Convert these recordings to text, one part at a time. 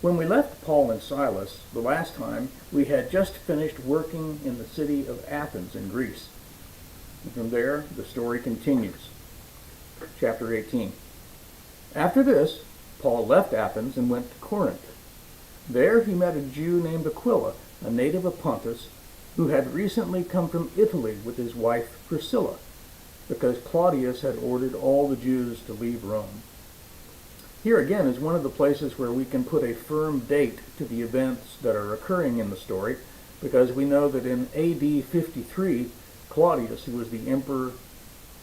When we left Paul and Silas the last time, we had just finished working in the city of Athens in Greece. And from there, the story continues. Chapter 18. After this, Paul left Athens and went to Corinth. There he met a Jew named Aquila, a native of Pontus, who had recently come from Italy with his wife Priscilla, because Claudius had ordered all the Jews to leave Rome. Here again is one of the places where we can put a firm date to the events that are occurring in the story, because we know that in AD 53, Claudius, who was the emperor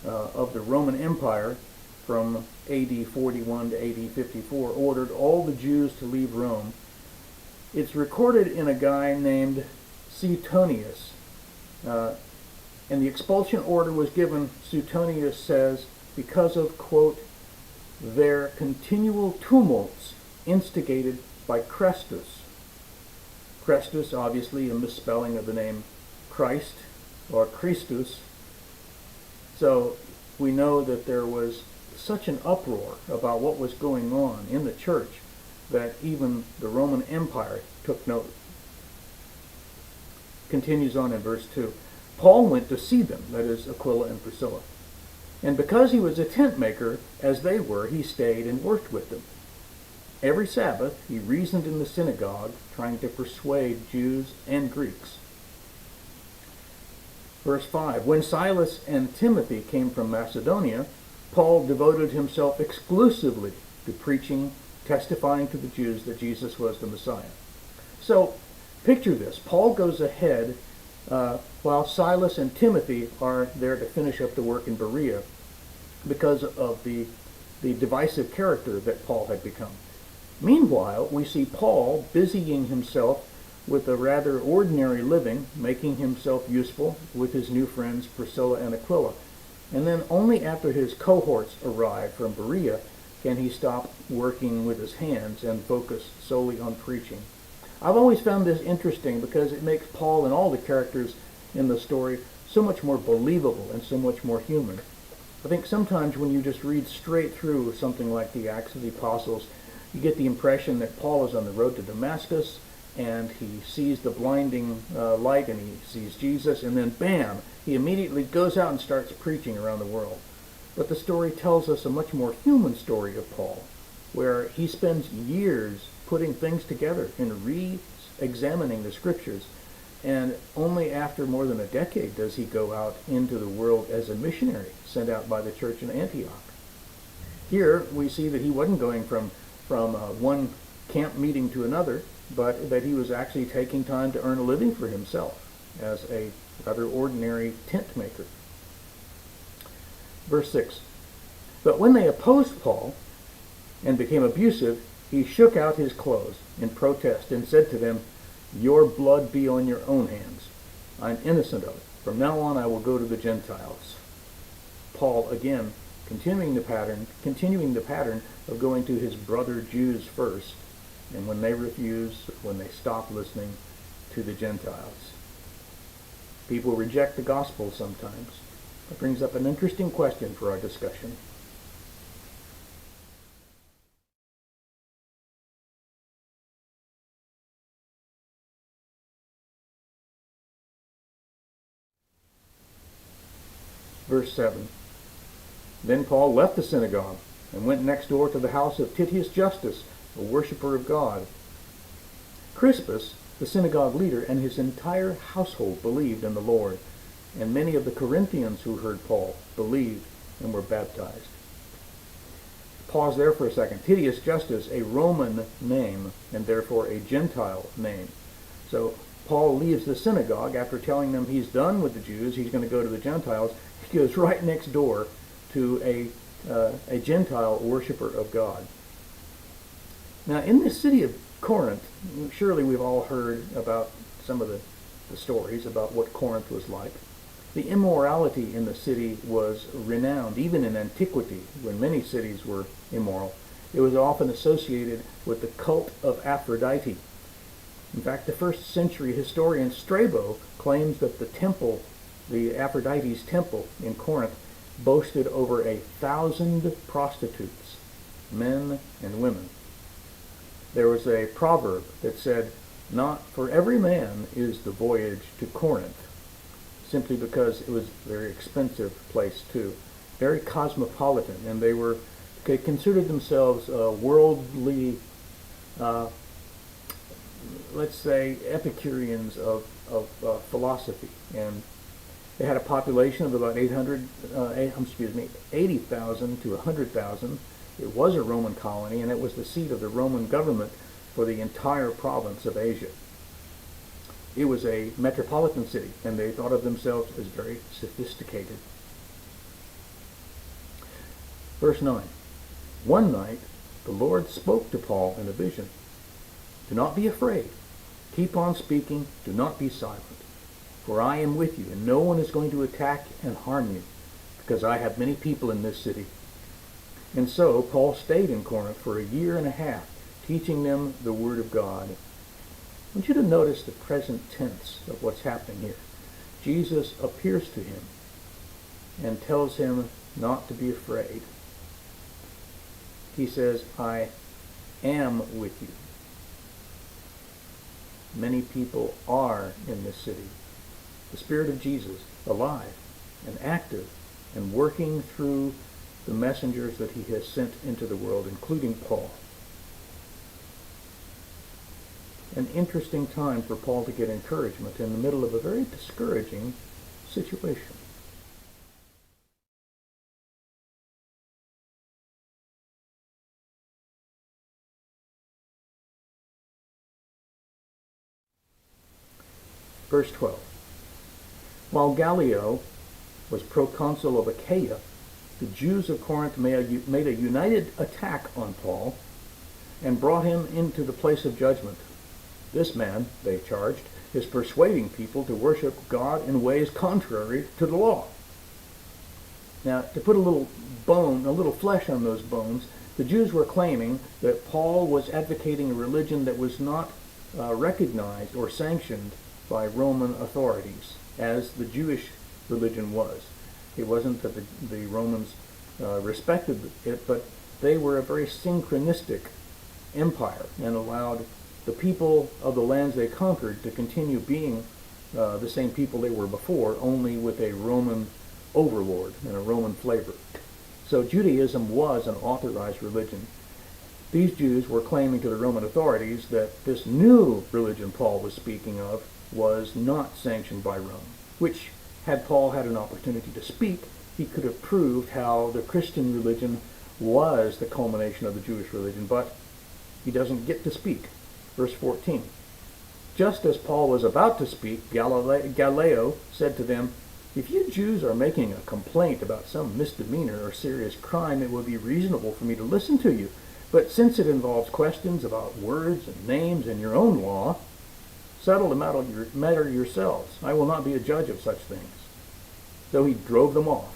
of the Roman Empire from AD 41 to AD 54, ordered all the Jews to leave Rome. It's recorded in a guy named Suetonius, and the expulsion order was given, Suetonius says, because of, quote, their continual tumults instigated by Chrestus. Chrestus, obviously a misspelling of the name Christ or Christus. So we know that there was such an uproar about what was going on in the church that even the Roman Empire took note. Continues on in verse 2. Paul went to see them, that is Aquila and Priscilla. And because he was a tent maker, as they were, he stayed and worked with them. Every Sabbath he reasoned in the synagogue, trying to persuade Jews and Greeks. Verse 5. When Silas and Timothy came from Macedonia, Paul devoted himself exclusively to preaching, testifying to the Jews that Jesus was the Messiah. So, picture this. Paul goes ahead while Silas and Timothy are there to finish up the work in Berea because of the divisive character that Paul had become. Meanwhile, we see Paul busying himself with a rather ordinary living, making himself useful with his new friends Priscilla and Aquila. And then only after his cohorts arrive from Berea can he stop working with his hands and focus solely on preaching. I've always found this interesting because it makes Paul and all the characters in the story so much more believable and so much more human. I think sometimes when you just read straight through something like the Acts of the Apostles, you get the impression that Paul is on the road to Damascus and he sees the blinding light and he sees Jesus, and then bam, he immediately goes out and starts preaching around the world. But the story tells us a much more human story of Paul, where he spends years putting things together and re-examining the scriptures, and only after more than a decade does he go out into the world as a missionary sent out by the church in Antioch. Here we see that he wasn't going from one camp meeting to another, but that he was actually taking time to earn a living for himself as a rather ordinary tent maker. Verse 6. But when they opposed Paul and became abusive, he shook out his clothes in protest and said to them, your blood be on your own hands. I'm innocent of it. From now on I will go to the Gentiles. Paul, again, continuing the pattern of going to his brother Jews first, and when they refuse, when they stop listening, to the Gentiles. People reject the gospel sometimes. That brings up an interesting question for our discussion. Verse 7. Then Paul left the synagogue and went next door to the house of Titius Justus, a worshiper of God. Crispus, the synagogue leader, and his entire household believed in the Lord, and many of the Corinthians who heard Paul believed and were baptized. Pause there for a second. Titius Justus, a Roman name, and therefore a Gentile name. So Paul leaves the synagogue after telling them he's done with the Jews, he's going to go to the Gentiles. He goes right next door to a Gentile worshiper of God. Now, in this city of Corinth, surely we've all heard about some of the stories about what Corinth was like. The immorality in the city was renowned, even in antiquity, when many cities were immoral. It was often associated with the cult of Aphrodite. In fact, the first century historian Strabo claims that the temple, the Aphrodite's temple in Corinth, boasted over 1,000 prostitutes, men and women. There was a proverb that said, "Not for every man is the voyage to Corinth," simply because it was a very expensive place too, very cosmopolitan, and they considered themselves worldly, let's say, Epicureans of philosophy, and they had a population of about 80,000 to 100,000. It was a Roman colony, and it was the seat of the Roman government for the entire province of Asia. It was a metropolitan city, and they thought of themselves as very sophisticated. Verse 9. One night the Lord spoke to Paul in a vision. "Do not be afraid. Keep on speaking. Do not be silent. For I am with you, and no one is going to attack and harm you, because I have many people in this city." And so Paul stayed in Corinth for a year and a half, teaching them the Word of God. I want you to notice the present tense of what's happening here. Jesus appears to him and tells him not to be afraid. He says, "I am with you." Many people are in this city. The Spirit of Jesus, alive and active and working through the messengers that he has sent into the world, including Paul. An interesting time for Paul to get encouragement in the middle of a very discouraging situation. Verse 12. While Gallio was proconsul of Achaia, the Jews of Corinth made a united attack on Paul and brought him into the place of judgment. This man, they charged, is persuading people to worship God in ways contrary to the law. Now, to put a little flesh on those bones, the Jews were claiming that Paul was advocating a religion that was not recognized or sanctioned by Roman authorities, as the Jewish religion was. It wasn't that the Romans respected it, but they were a very synchronistic empire and allowed the people of the lands they conquered to continue being the same people they were before, only with a Roman overlord and a Roman flavor. So Judaism was an authorized religion. These Jews were claiming to the Roman authorities that this new religion Paul was speaking of was not sanctioned by Rome, which, had Paul had an opportunity to speak, he could have proved how the Christian religion was the culmination of the Jewish religion, but he doesn't get to speak. Verse 14. Just as Paul was about to speak, Gallio said to them, "If you Jews are making a complaint about some misdemeanor or serious crime, it would be reasonable for me to listen to you. But since it involves questions about words and names and your own law, settle the matter yourselves. I will not be a judge of such things." So he drove them off.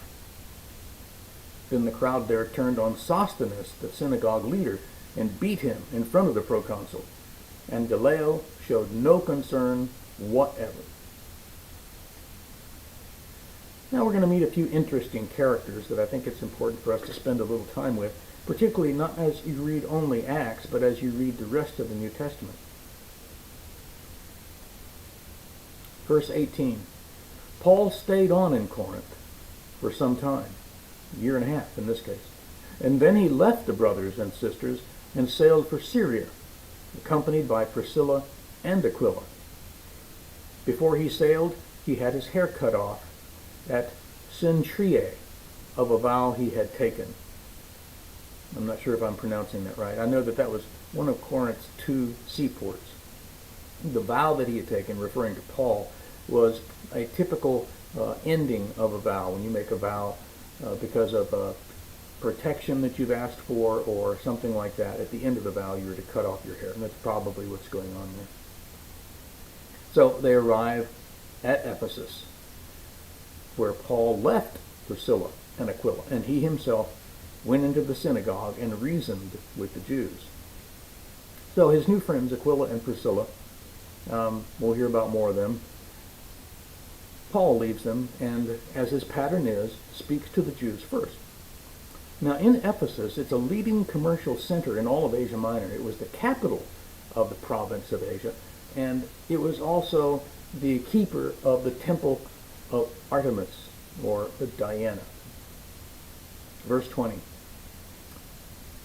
Then the crowd there turned on Sosthenes, the synagogue leader, and beat him in front of the proconsul. And Gallio showed no concern whatever. Now we're going to meet a few interesting characters that I think it's important for us to spend a little time with, particularly not as you read only Acts, but as you read the rest of the New Testament. Verse 18. Paul stayed on in Corinth for some time, a year and a half in this case, and then he left the brothers and sisters and sailed for Syria, accompanied by Priscilla and Aquila. Before he sailed, he had his hair cut off at Cenchreae of a vow he had taken. I'm not sure if I'm pronouncing that right. I know that was one of Corinth's 2 seaports. The vow that he had taken, referring to Paul, was a typical ending of a vow. When you make a vow because of protection that you've asked for or something like that, at the end of the vow you were to cut off your hair, and that's probably what's going on there. So they arrive at Ephesus, where Paul left Priscilla and Aquila, and he himself went into the synagogue and reasoned with the Jews. So his new friends, Aquila and Priscilla, we'll hear about more of them. Paul leaves them, and as his pattern is, speaks to the Jews first. Now in Ephesus, it's a leading commercial center in all of Asia Minor. It was the capital of the province of Asia, and it was also the keeper of the temple of Artemis, or Diana. Verse 20.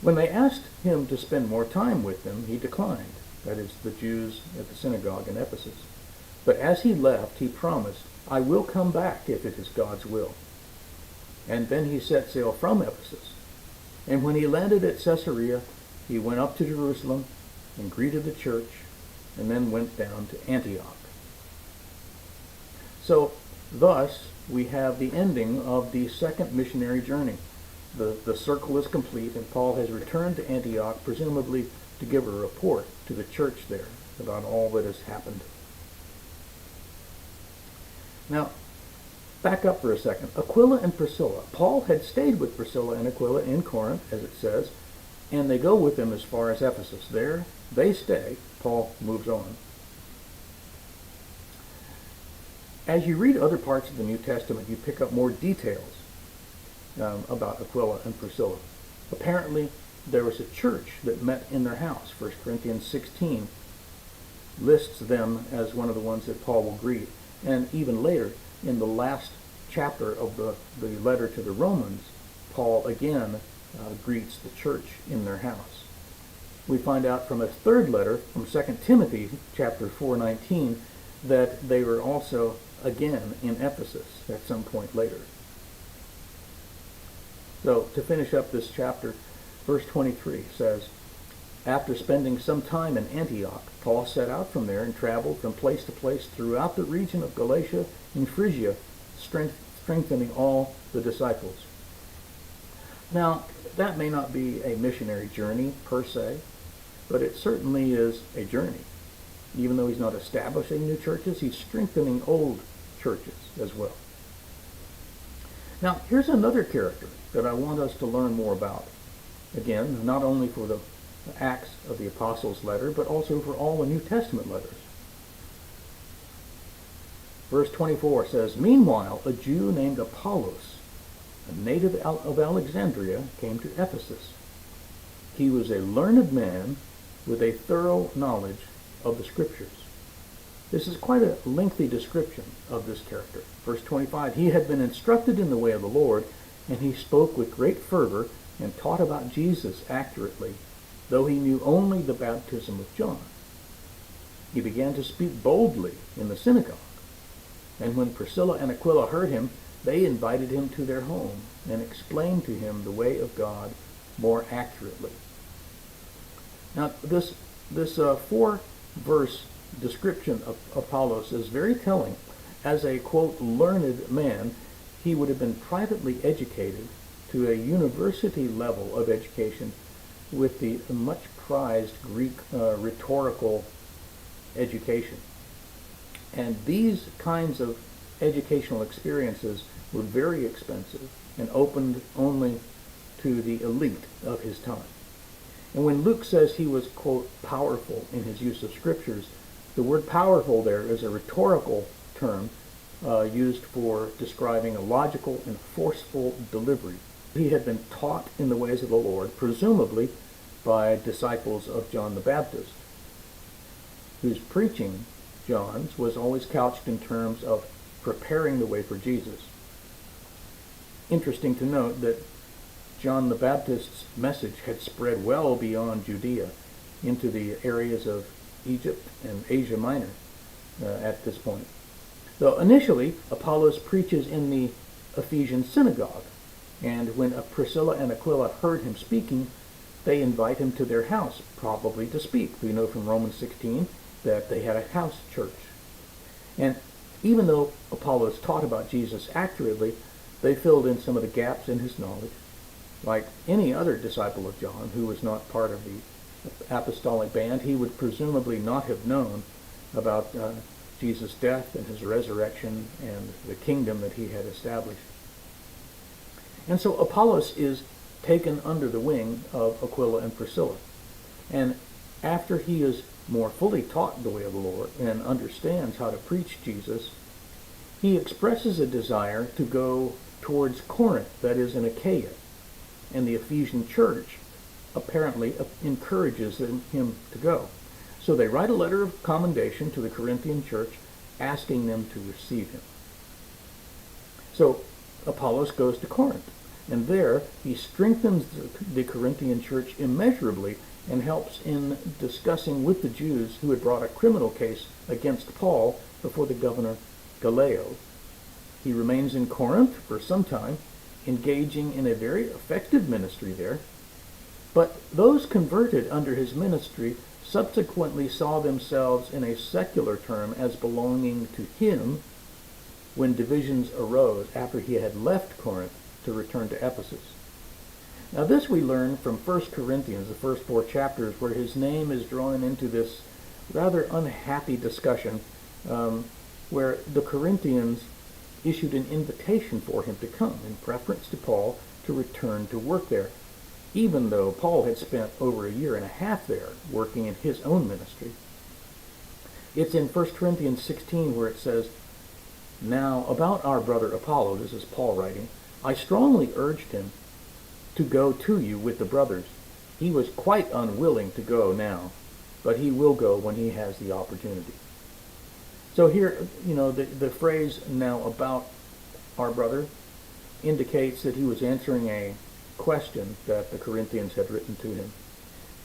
When they asked him to spend more time with them, he declined, that is, the Jews at the synagogue in Ephesus. But as he left, he promised, I will come back if it is God's will. And then he set sail from Ephesus. And when he landed at Caesarea, he went up to Jerusalem and greeted the church, and then went down to Antioch. So, thus, we have the ending of the second missionary journey. The circle is complete, and Paul has returned to Antioch, presumably to give a report to the church there about all that has happened. Now, back up for a second. Aquila and Priscilla. Paul had stayed with Priscilla and Aquila in Corinth, as it says, and they go with him as far as Ephesus. There, they stay. Paul moves on. As you read other parts of the New Testament, you pick up more details about Aquila and Priscilla. Apparently, there was a church that met in their house. 1 Corinthians 16 lists them as one of the ones that Paul will greet. And even later, in the last chapter of the letter to the Romans, Paul again greets the church in their house. We find out from a third letter, from 2 Timothy chapter 4:19, that they were also again in Ephesus at some point later. So, to finish up this chapter, verse 23 says, after spending some time in Antioch, Paul set out from there and traveled from place to place throughout the region of Galatia and Phrygia, strengthening all the disciples. Now, that may not be a missionary journey per se, but it certainly is a journey. Even though he's not establishing new churches, he's strengthening old churches as well. Now, here's another character that I want us to learn more about. Again, not only for the Acts of the Apostles letter, but also for all the New Testament letters. Verse 24 says, meanwhile, a Jew named Apollos, a native of Alexandria, came to Ephesus. He was a learned man with a thorough knowledge of the Scriptures. This is quite a lengthy description of this character. Verse 25, he had been instructed in the way of the Lord, and he spoke with great fervor and taught about Jesus accurately, though he knew only the baptism of John. He began to speak boldly in the synagogue, and when Priscilla and Aquila heard him, they invited him to their home and explained to him the way of God more accurately. Now, this 4-verse description of Apollos is very telling. As a, quote, learned man, he would have been privately educated to a university level of education with the much prized Greek rhetorical education. And these kinds of educational experiences were very expensive and opened only to the elite of his time. And when Luke says he was, quote, powerful in his use of scriptures, the word powerful there is a rhetorical term used for describing a logical and forceful delivery. He had been taught in the ways of the Lord, presumably by disciples of John the Baptist, whose preaching, John's, was always couched in terms of preparing the way for Jesus. Interesting to note that John the Baptist's message had spread well beyond Judea into the areas of Egypt and Asia Minor at this point. Though initially, Apollos preaches in the Ephesian synagogue, and when Priscilla and Aquila heard him speaking, they invite him to their house, probably to speak. We know from Romans 16 that they had a house church. And even though Apollos taught about Jesus accurately, they filled in some of the gaps in his knowledge. Like any other disciple of John who was not part of the apostolic band, he would presumably not have known about Jesus' death and his resurrection and the kingdom that he had established. And so Apollos is taken under the wing of Aquila and Priscilla. And after he is more fully taught the way of the Lord and understands how to preach Jesus, he expresses a desire to go towards Corinth, that is in Achaia. and the Ephesian church apparently encourages him to go. So they write a letter of commendation to the Corinthian church, asking them to receive him. So Apollos goes to Corinth, and there he strengthens the Corinthian church immeasurably and helps in discussing with the Jews who had brought a criminal case against Paul before the governor Gallio. He remains in Corinth for some time, engaging in a very effective ministry there. But those converted under his ministry subsequently saw themselves in a secular term as belonging to him when divisions arose after he had left Corinth to return to Ephesus. Now this we learn from 1 Corinthians, the first 4 chapters, where his name is drawn into this rather unhappy discussion where the Corinthians issued an invitation for him to come in preference to Paul to return to work there, even though Paul had spent over a year and a half there working in his own ministry. It's in 1 Corinthians 16 where it says, "Now about our brother Apollo," this is Paul writing, "I strongly urged him to go to you with the brothers. He was quite unwilling to go now, but he will go when he has the opportunity." So here, the phrase "now about our brother" indicates that he was answering a question that the Corinthians had written to him.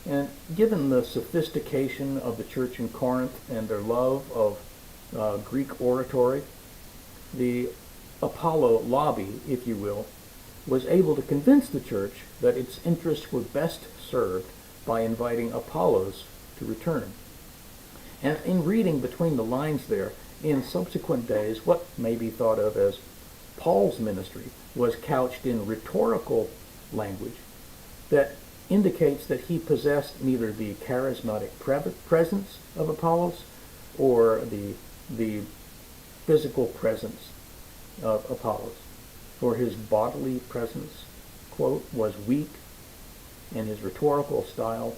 And given the sophistication of the church in Corinth and their love of Greek oratory, the Apollo lobby, if you will, was able to convince the church that its interests were best served by inviting Apollos to return. And in reading between the lines there, in subsequent days, what may be thought of as Paul's ministry was couched in rhetorical language that indicates that he possessed neither the charismatic presence of Apollos or the physical presence of Apollos. For his bodily presence, quote, was weak, and his rhetorical style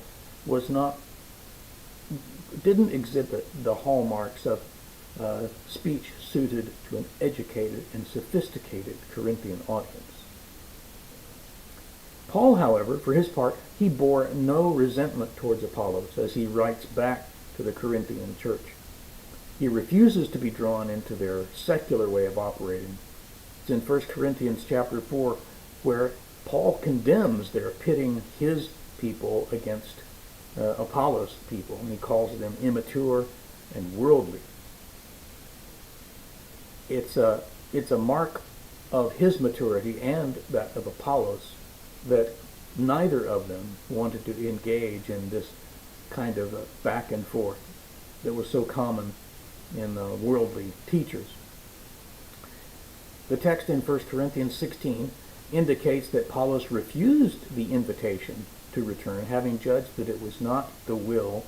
didn't exhibit the hallmarks of speech suited to an educated and sophisticated Corinthian audience. Paul, however, for his part, he bore no resentment towards Apollos as he writes back to the Corinthian church. He refuses to be drawn into their secular way of operating. It's in 1 Corinthians chapter 4 where Paul condemns their pitting his people against Apollos' people, and he calls them immature and worldly. It's a mark of his maturity and that of Apollos that neither of them wanted to engage in this kind of back and forth that was so common in worldly teachers. The text in 1 Corinthians 16 indicates that Apollos refused the invitation to return, having judged that it was not the will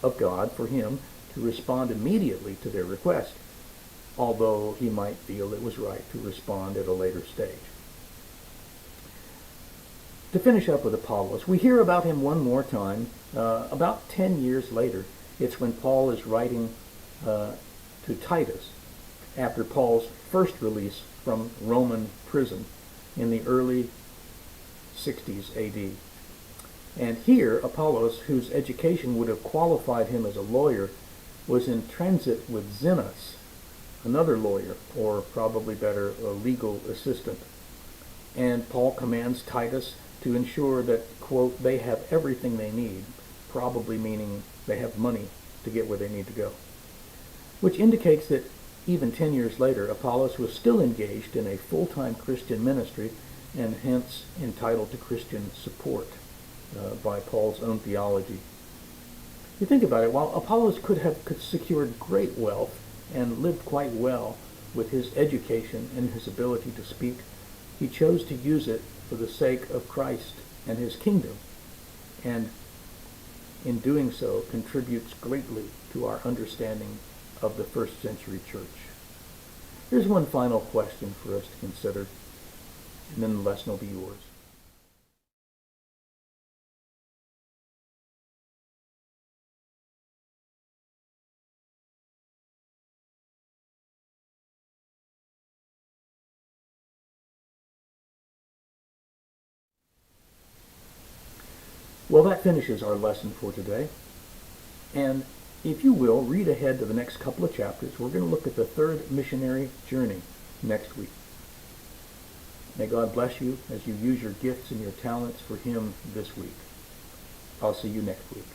of God for him to respond immediately to their request, although he might feel it was right to respond at a later stage. To finish up with Apollos, we hear about him one more time, about 10 years later. It's when Paul is writing to Titus after Paul's first release from Roman prison in the early 60s AD. And here, Apollos, whose education would have qualified him as a lawyer, was in transit with Zenas, another lawyer, or probably better, a legal assistant. And Paul commands Titus to ensure that, quote, they have everything they need, probably meaning they have money to get where they need to go. Which indicates that even 10 years later, Apollos was still engaged in a full-time Christian ministry and hence entitled to Christian support by Paul's own theology. You think about it, while Apollos could have secured great wealth and lived quite well with his education and his ability to speak, he chose to use it for the sake of Christ and his kingdom, and in doing so contributes greatly to our understanding of the first century church. Here's one final question for us to consider, and then the lesson will be yours. Well, that finishes our lesson for today. And if you will, read ahead to the next couple of chapters. We're going to look at the third missionary journey next week. May God bless you as you use your gifts and your talents for Him this week. I'll see you next week.